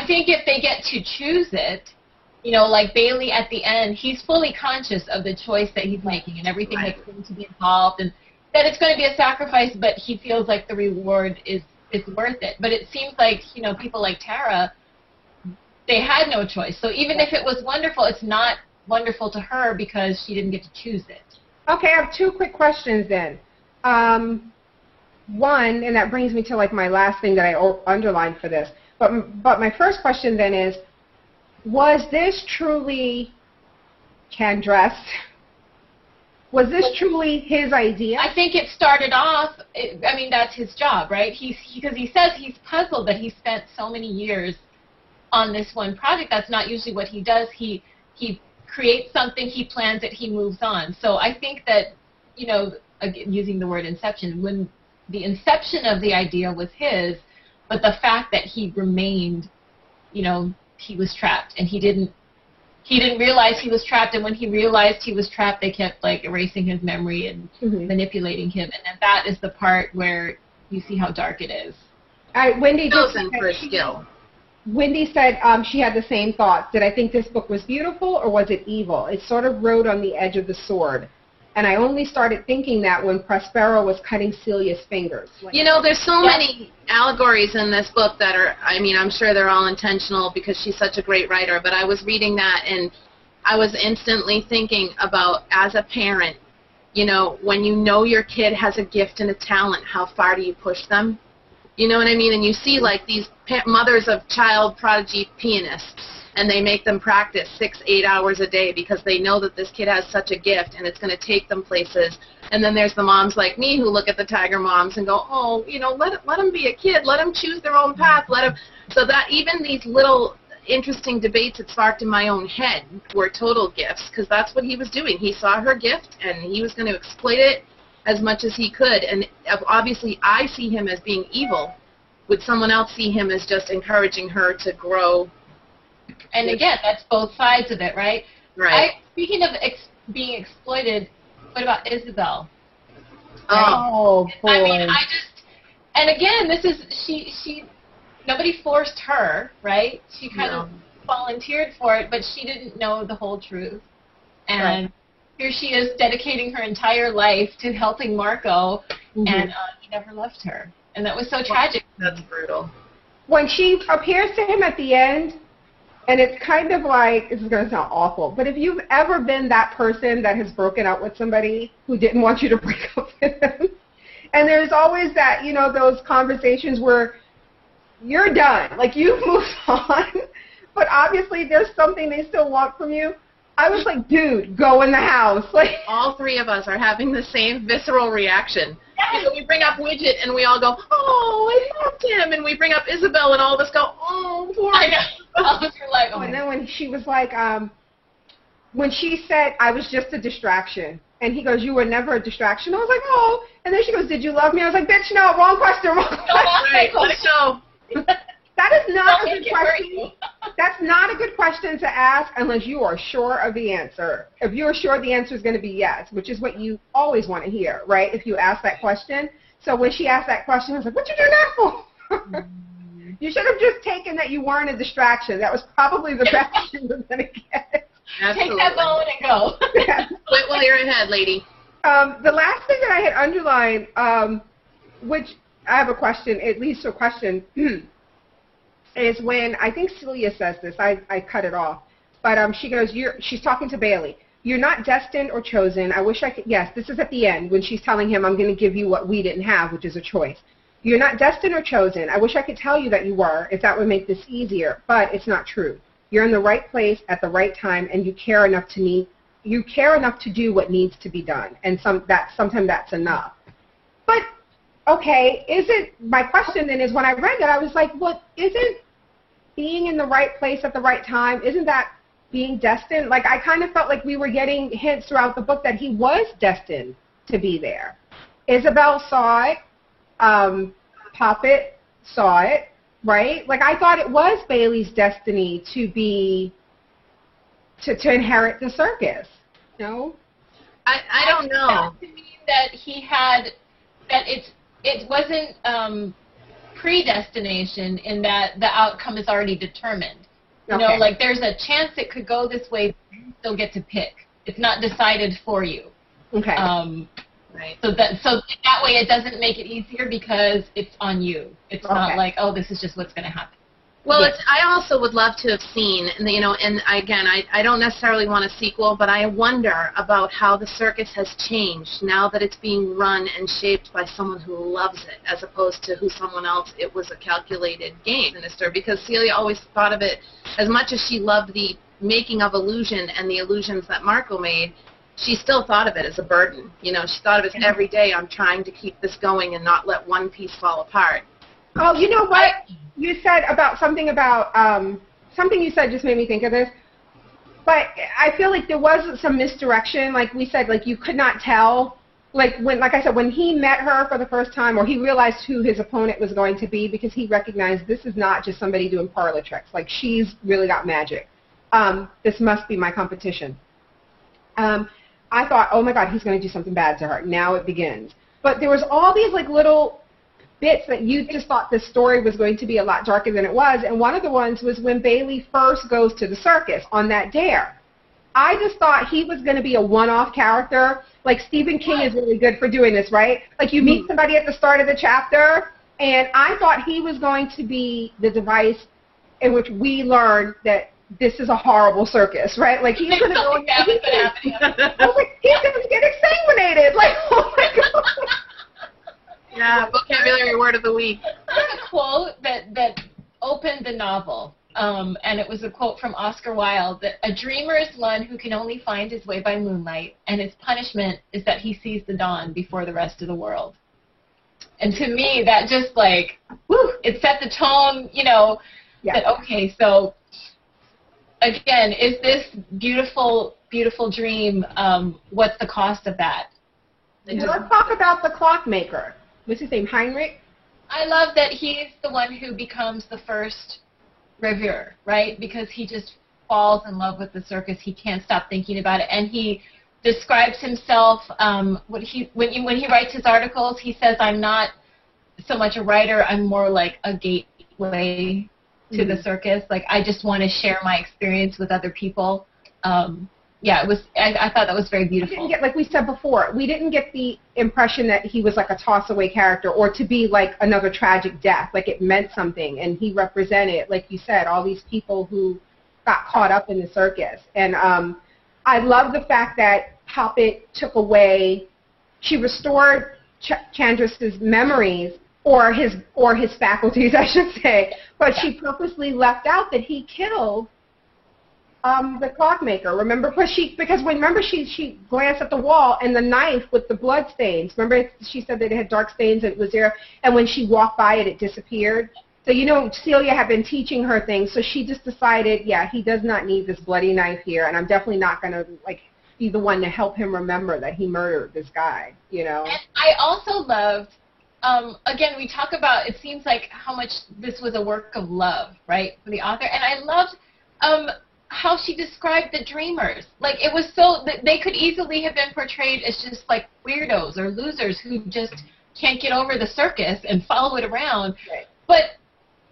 I think if they get to choose it, you know, like Bailey at the end, he's fully conscious of the choice that he's making and everything that's going to be involved, and that it's going to be a sacrifice, but he feels like the reward is worth it. But it seems like, you know, people like Tara, they had no choice. So even if it was wonderful, it's not wonderful to her because she didn't get to choose it. Okay, I have two quick questions then. One, and that brings me to like my last thing that I underlined for this. But my first question then is, was this truly Candrass? Was this truly his idea? I think it started off, I mean, that's his job, right? Because he says he's puzzled that he spent so many years on this one project. That's not usually what he does. He creates something, he plans it, he moves on. So I think that, you know, again, using the word inception, when the inception of the idea was his, but the fact that he remained, you know, he was trapped, and he didn't realize he was trapped, and when he realized he was trapped, they kept like erasing his memory and manipulating him, and then that is the part where you see how dark it is. Wendy Chosen for skill. Wendy said she had the same thoughts. Did I think this book was beautiful or was it evil? It sort of rode on the edge of the sword. And I only started thinking that when Prospero was cutting Celia's fingers. You know, there's so many allegories in this book that are, I mean, I'm sure they're all intentional because she's such a great writer, but I was reading that and I was instantly thinking about, as a parent, you know, when you know your kid has a gift and a talent, how far do you push them? You know what I mean? And you see, like, these mothers of child prodigy pianists, and they make them practice 6-8 hours a day because they know that this kid has such a gift and it's going to take them places. And then there's the moms like me who look at the Tiger Moms and go, oh, you know, let them be a kid. Let them choose their own path. So that even these little interesting debates it sparked in my own head were total gifts, because that's what he was doing. He saw her gift and he was going to exploit it as much as he could. And obviously I see him as being evil. Would someone else see him as just encouraging her to grow? And again, that's both sides of it, right? Right. Speaking of being exploited, what about Isabel? Oh, boy. I mean, and again, this is, she nobody forced her, right? She kind of volunteered for it, but she didn't know the whole truth. And here she is dedicating her entire life to helping Marco, and he never left her. And that was so tragic. That's brutal. When she appears to him at the end, and it's kind of like, this is going to sound awful, but if you've ever been that person that has broken up with somebody who didn't want you to break up with them, and there's always that, you know, those conversations where you're done, like you've moved on, but obviously there's something they still want from you. I was like, dude, go in the house. Like, all three of us are having the same visceral reaction. You know, we bring up Widget and we all go, oh, I loved him. And we bring up Isabel and all of us go, oh, poor Isabel. And then when she was like, when she said, I was just a distraction. And he goes, you were never a distraction. I was like, oh. And then she goes, did you love me? I was like, bitch, no, wrong question, wrong question. Right, let it go. That is not a good question. That's not a good question to ask unless you are sure of the answer. If you're sure the answer is going to be yes, which is what you always want to hear, right, if you ask that question. So when she asked that question, I was like, what you doing that for? You should have just taken that you weren't a distraction. That was probably the best you were going to get. Absolutely. Take that bone and go. Wait while you're ahead, lady. The last thing that I had underlined, which I have a question, it leads to a question, is when, I think Celia says this, I cut it off, but she goes, she's talking to Bailey, you're not destined or chosen, I wish I could, yes, this is at the end, when she's telling him, I'm going to give you what we didn't have, which is a choice. You're not destined or chosen, I wish I could tell you that you were, if that would make this easier, but it's not true. You're in the right place at the right time, and you care enough to do what needs to be done, and sometimes that's enough. But, okay, my question then is, when I read that, I was like, well, isn't being in the right place at the right time, isn't that being destined? Like, I kind of felt like we were getting hints throughout the book that he was destined to be there. Isabel saw it. Puppet saw it, right? Like, I thought it was Bailey's destiny to inherit the circus. No? I don't know. To me that he had, that it wasn't, predestination in that the outcome is already determined. You know, Okay. like there's a chance it could go this way, but you still get to pick. It's not decided for you. Okay. Right. So that way it doesn't make it easier because it's on you. It's not like, oh, this is just what's going to happen. Well, Yeah. I also would love to have seen, and you know, and again, I don't necessarily want a sequel, but I wonder about how the circus has changed now that it's being run and shaped by someone who loves it, as opposed to who someone else. It was a calculated game, Sinister, because Celia always thought of it, as much as she loved the making of Illusion and the illusions that Marco made, she still thought of it as a burden. You know, she thought of it every day. I'm trying to keep this going and not let one piece fall apart. Oh, you know what? You said about something you said just made me think of this. But I feel like there was some misdirection. Like we said, like you could not tell. Like I said, when he met her for the first time, or he realized who his opponent was going to be, because he recognized this is not just somebody doing parlor tricks. Like she's really got magic. This must be my competition. I thought, oh my God, he's going to do something bad to her. Now it begins. But there was all these like little bits that you just thought this story was going to be a lot darker than it was, and one of the ones was when Bailey first goes to the circus on that dare. I just thought he was going to be a one-off character. Like Stephen King is really good for doing this, right? Like you meet somebody at the start of the chapter, and I thought he was going to be the device in which we learn that this is a horrible circus, right? Like he's going to go and I was like, he's going to get exsanguinated. Like, oh my God. Yeah, vocabulary word of the week. There's a quote that opened the novel, and it was a quote from Oscar Wilde, that a dreamer is one who can only find his way by moonlight, and his punishment is that he sees the dawn before the rest of the world. And to me, that just like, whew, it set the tone, you know, that, okay, so again, is this beautiful, beautiful dream, what's the cost of that? Let's talk about the clockmaker. What's his name, Heinrich? I love that he's the one who becomes the first reviewer, right? Because he just falls in love with the circus. He can't stop thinking about it. And he describes himself, when he writes his articles, he says, I'm not so much a writer, I'm more like a gateway to the circus. Like, I just want to share my experience with other people. Yeah, it was. I thought that was very beautiful. We didn't get, like we said before, we didn't get the impression that he was like a toss-away character or to be like another tragic death. Like it meant something, and he represented, like you said, all these people who got caught up in the circus. And I love the fact that Poppet took away, she restored Chandra's memories or his faculties, I should say, but she purposely left out that he killed the clockmaker. Remember, remember she glanced at the wall and the knife with the blood stains. Remember, she said that it had dark stains and it was there, and when she walked by it, it disappeared. So you know, Celia had been teaching her things, so she just decided, yeah, he does not need this bloody knife here, and I'm definitely not going to like be the one to help him remember that he murdered this guy. You know. And I also loved. Again, we talk about, it seems like how much this was a work of love, right, for the author, and I loved how she described the dreamers. Like, it was so, they could easily have been portrayed as just like weirdos or losers who just can't get over the circus and follow it around. Right. But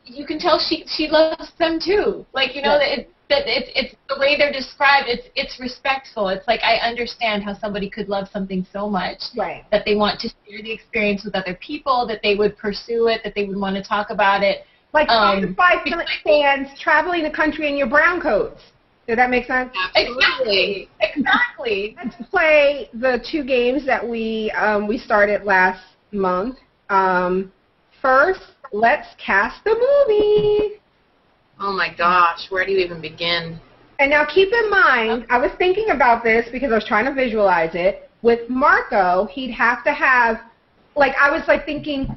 you can tell she loves them too. Like, you know, it's the way they're described, it's respectful. It's like, I understand how somebody could love something so much that they want to share the experience with other people, that they would pursue it, that they would want to talk about it. Like 5 fans traveling the country in your brown coats. Did that make sense? Exactly. Exactly. Let's play the 2 games that we started last month. First, let's cast the movie. Oh my gosh, where do you even begin? And now keep in mind, I was thinking about this because I was trying to visualize it. With Marco, he'd have to have, like, I was like thinking,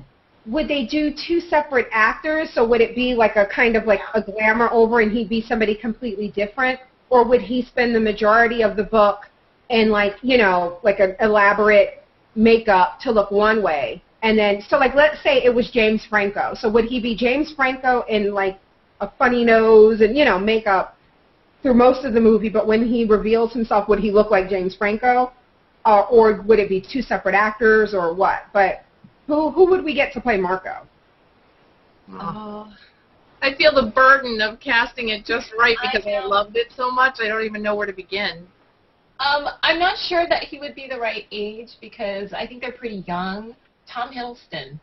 would they do 2 separate actors? So would it be like a kind of like a glamour over and he'd be somebody completely different? Or would he spend the majority of the book in like, you know, like an elaborate makeup to look one way? And then, so like let's say it was James Franco. So would he be James Franco in like a funny nose and, you know, makeup through most of the movie, but when he reveals himself, would he look like James Franco? Or would it be 2 separate actors or what? But who would we get to play Marco? Oh. I feel the burden of casting it just right because I loved it so much. I don't even know where to begin. I'm not sure that he would be the right age because I think they're pretty young. Tom Hiddleston.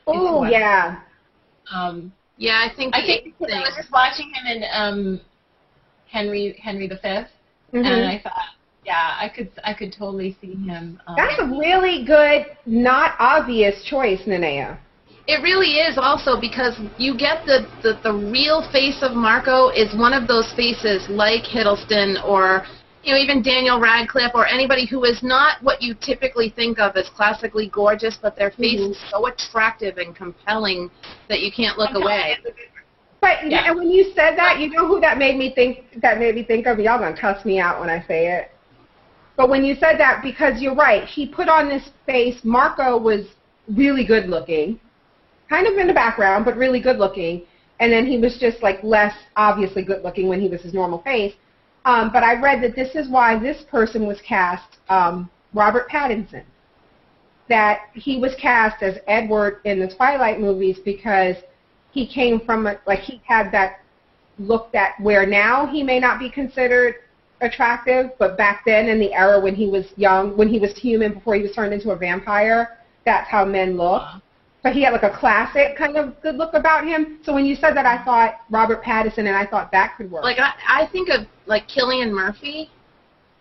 Oh, yeah. Yeah, I think I was just watching him in Henry V, Mm-hmm. and I thought, yeah, I could totally see him. That's a really good, not obvious choice, Nenea. It really is also because you get the real face of Marco is one of those faces like Hiddleston or even Daniel Radcliffe or anybody who is not what you typically think of as classically gorgeous, but their face is so attractive and compelling that you can't look away. But yeah. And when you said that, you know who that made me think of? Y'all gonna cuss me out when I say it. But when you said that, because you're right, he put on this face. Marco was really good looking, kind of in the background, but really good looking. And then he was just like less obviously good looking when he was his normal face. But I read that this is why this person was cast, Robert Pattinson. That he was cast as Edward in the Twilight movies because he came from he had that look that where now he may not be considered attractive, but back then in the era when he was young, when he was human before he was turned into a vampire, that's how men looked. But he had like a classic kind of good look about him. So when you said that, I thought Robert Pattinson, and I thought that could work. Like I think of like Cillian Murphy.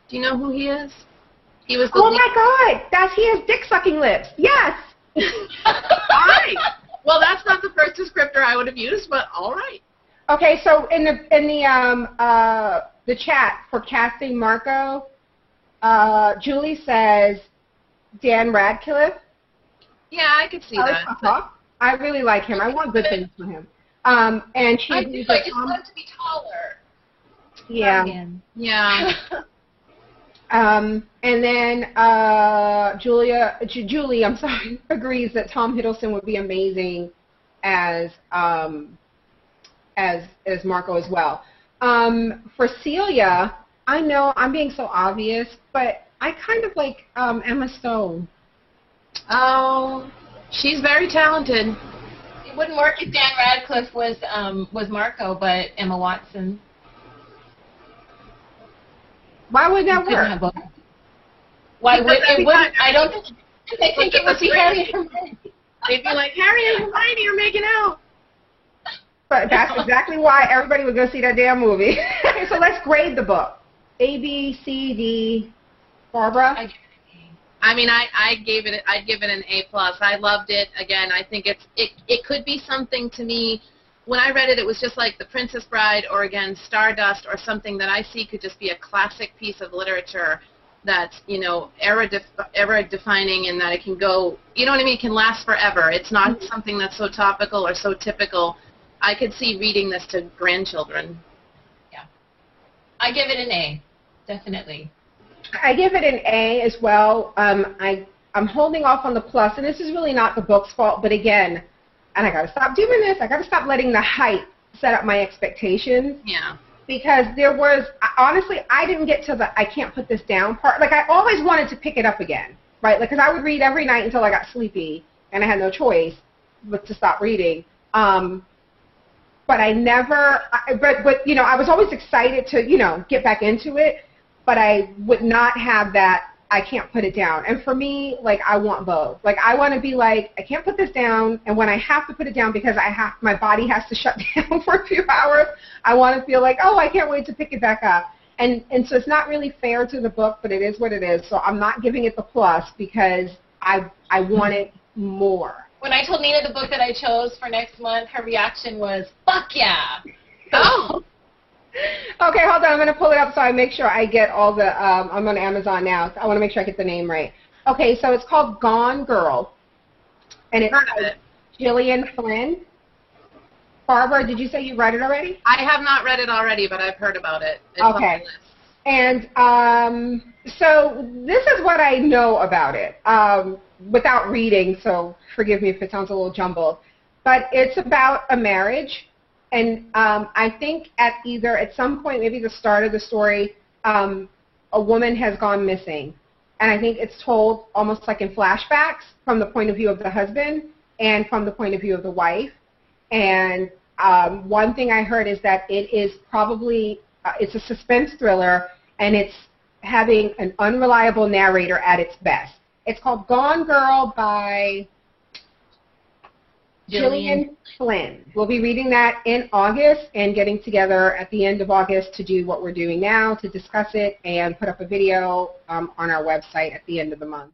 Do you know who he is? He was. Oh my God! He has dick sucking lips. Yes. All right. Well, that's not the first descriptor I would have used, but all right. Okay, so in the chat for casting Marco, Julie says Dan Radcliffe. Yeah, I could see that. I really like him. I want good things for him. And she. I just want him to be taller. Yeah. Yeah. And then Julie, I'm sorry, agrees that Tom Hiddleston would be amazing as Marco as well. For Celia, I know I'm being so obvious, but I kind of like Emma Stone. Oh, she's very talented. It wouldn't work if Dan Radcliffe was Marco, but Emma Watson. Why would that work? Why would it wouldn't? I don't think it would be Harry and Hermione. They'd be like, Harry and Hermione are making out. But that's exactly why everybody would go see that damn movie. So let's grade the book. A, B, C, D. Barbara? I mean, I'd give it an A+. I loved it. Again, I think it could be something to me. When I read it, it was just like The Princess Bride or, again, Stardust or something that I see could just be a classic piece of literature that's, era-defining and that it can go, you know what I mean, it can last forever. It's not something that's so topical or so typical. I could see reading this to grandchildren. Yeah. I give it an A, definitely. I give it an A as well. I'm holding off on the plus, and this is really not the book's fault, but again, and I got to stop doing this. I got to stop letting the hype set up my expectations. Yeah. Because there was, honestly, I didn't get to the I can't put this down part. Like, I always wanted to pick it up again, right? Like, because I would read every night until I got sleepy, and I had no choice but to stop reading. But I never, but I was always excited to, get back into it, but I would not have that I can't put it down. And for me, like, I want both. Like, I want to be like, I can't put this down, and when I have to put it down because my body has to shut down for a few hours, I want to feel like, oh, I can't wait to pick it back up. And so it's not really fair to the book, but it is what it is. So I'm not giving it the plus because I wanted more. When I told Nina the book that I chose for next month, her reaction was, fuck yeah. Oh. Okay, hold on. I'm going to pull it up so I make sure I get all the, I'm on Amazon now. So I want to make sure I get the name right. Okay, so it's called Gone Girl. And it's Gillian Flynn. Barbara, did you say you read it already? I have not read it already, but I've heard about it. It's okay. On my list. And so this is what I know about it without reading, so forgive me if it sounds a little jumbled. But it's about a marriage. And I think at some point, maybe the start of the story, a woman has gone missing. And I think it's told almost like in flashbacks from the point of view of the husband. and from the point of view of the wife. And one thing I heard is that it is probably, it's a suspense thriller, and it's having an unreliable narrator at its best. It's called Gone Girl by Gillian Flynn. We'll be reading that in August and getting together at the end of August to do what we're doing now, to discuss it and put up a video on our website at the end of the month.